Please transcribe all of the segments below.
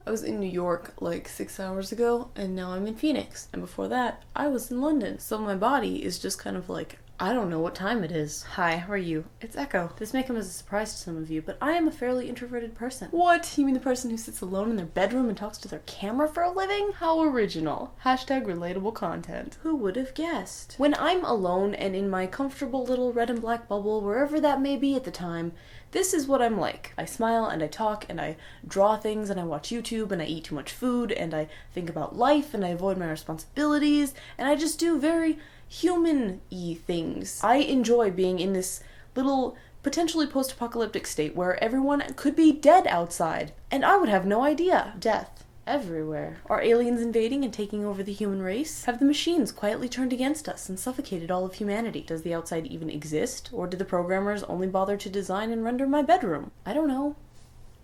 I was in New York like 6 hours ago, and now I'm in Phoenix. And before that, I was in London. So my body is just kind of like, I don't know what time it is. Hi, how are you? It's Echo. This may come as a surprise to some of you, but I am a fairly introverted person. What? You mean the person who sits alone in their bedroom and talks to their camera for a living? How original. Hashtag relatable content. Who would have guessed? When I'm alone and in my comfortable little red and black bubble, wherever that may be at the time, this is what I'm like. I smile and I talk and I draw things and I watch YouTube and I eat too much food and I think about life and I avoid my responsibilities and I just do very human-y things. I enjoy being in this little potentially post-apocalyptic state where everyone could be dead outside and I would have no idea. Death everywhere. Are aliens invading and taking over the human race? Have the machines quietly turned against us and suffocated all of humanity? Does the outside even exist? Or did the programmers only bother to design and render my bedroom? I don't know.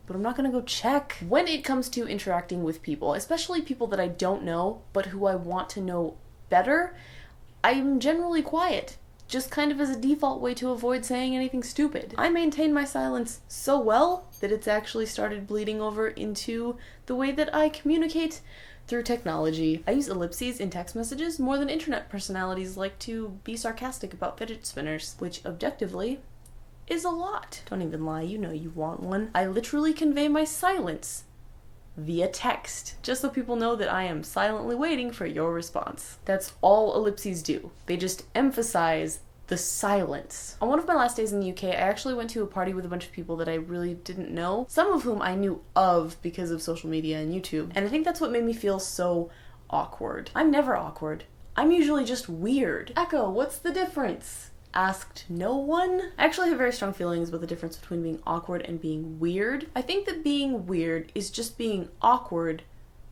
But I'm not gonna go check. When it comes to interacting with people, especially people that I don't know, but who I want to know better, I'm generally quiet. Just kind of as a default way to avoid saying anything stupid. I maintain my silence so well that it's actually started bleeding over into the way that I communicate through technology. I use ellipses in text messages more than internet personalities like to be sarcastic about fidget spinners, which objectively is a lot. Don't even lie, you know you want one. I literally convey my silence via text, just so people know that I am silently waiting for your response. That's all ellipses do. They just emphasize the silence. On one of my last days in the UK, I actually went to a party with a bunch of people that I really didn't know, some of whom I knew of because of social media and YouTube, and I think that's what made me feel so awkward. I'm never awkward. I'm usually just weird. Echo, what's the difference? Asked no one. I actually have very strong feelings about the difference between being awkward and being weird. I think that being weird is just being awkward,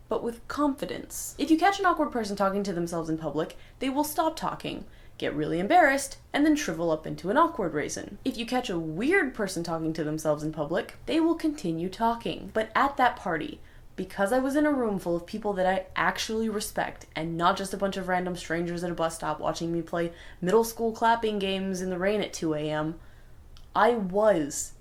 but with confidence. If you catch an awkward person talking to themselves in public, they will stop talking, get really embarrassed, and then shrivel up into an awkward raisin. If you catch a weird person talking to themselves in public, they will continue talking. But at that party, because I was in a room full of people that I actually respect, and not just a bunch of random strangers at a bus stop watching me play middle school clapping games in the rain at 2 a.m., I was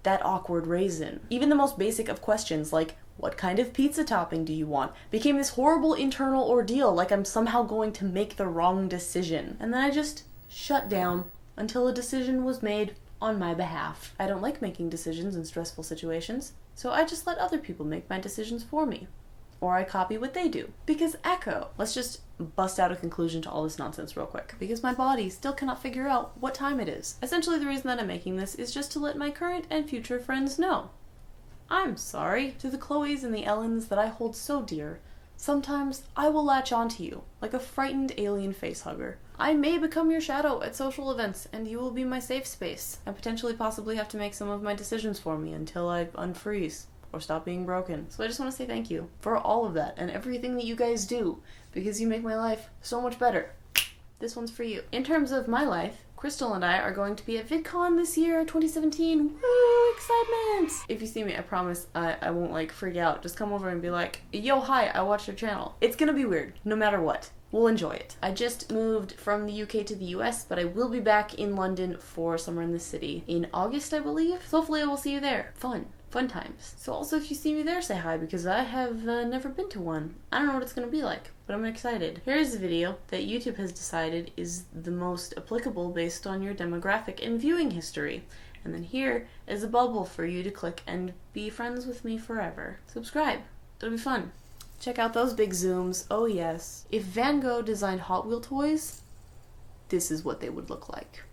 that awkward raisin. Even the most basic of questions, like, what kind of pizza topping do you want, became this horrible internal ordeal, like I'm somehow going to make the wrong decision. And then I just shut down until a decision was made on my behalf. I don't like making decisions in stressful situations, so I just let other people make my decisions for me. Or I copy what they do. Because Echo. Let's just bust out a conclusion to all this nonsense real quick. Because my body still cannot figure out what time it is. Essentially the reason that I'm making this is just to let my current and future friends know. I'm sorry. To the Chloes and the Ellens that I hold so dear, sometimes I will latch onto you, like a frightened alien facehugger. I may become your shadow at social events, and you will be my safe space, and potentially possibly have to make some of my decisions for me until I unfreeze or stop being broken. So I just want to say thank you for all of that and everything that you guys do, because you make my life so much better. This one's for you. In terms of my life, Crystal and I are going to be at VidCon this year, 2017. Woo, excitement! If you see me, I promise I won't like freak out. Just come over and be like, yo, hi, I watched your channel. It's gonna be weird, no matter what. We'll enjoy it. I just moved from the UK to the US, but I will be back in London for Summer in the City in August, I believe. So hopefully I will see you there. Fun times. So also if you see me there, say hi, because I have never been to one. I don't know what it's gonna be like, but I'm excited. Here is a video that YouTube has decided is the most applicable based on your demographic and viewing history. And then here is a bubble for you to click and be friends with me forever. Subscribe. It'll be fun. Check out those big zooms. Oh yes. If Van Gogh designed Hot Wheel toys, this is what they would look like.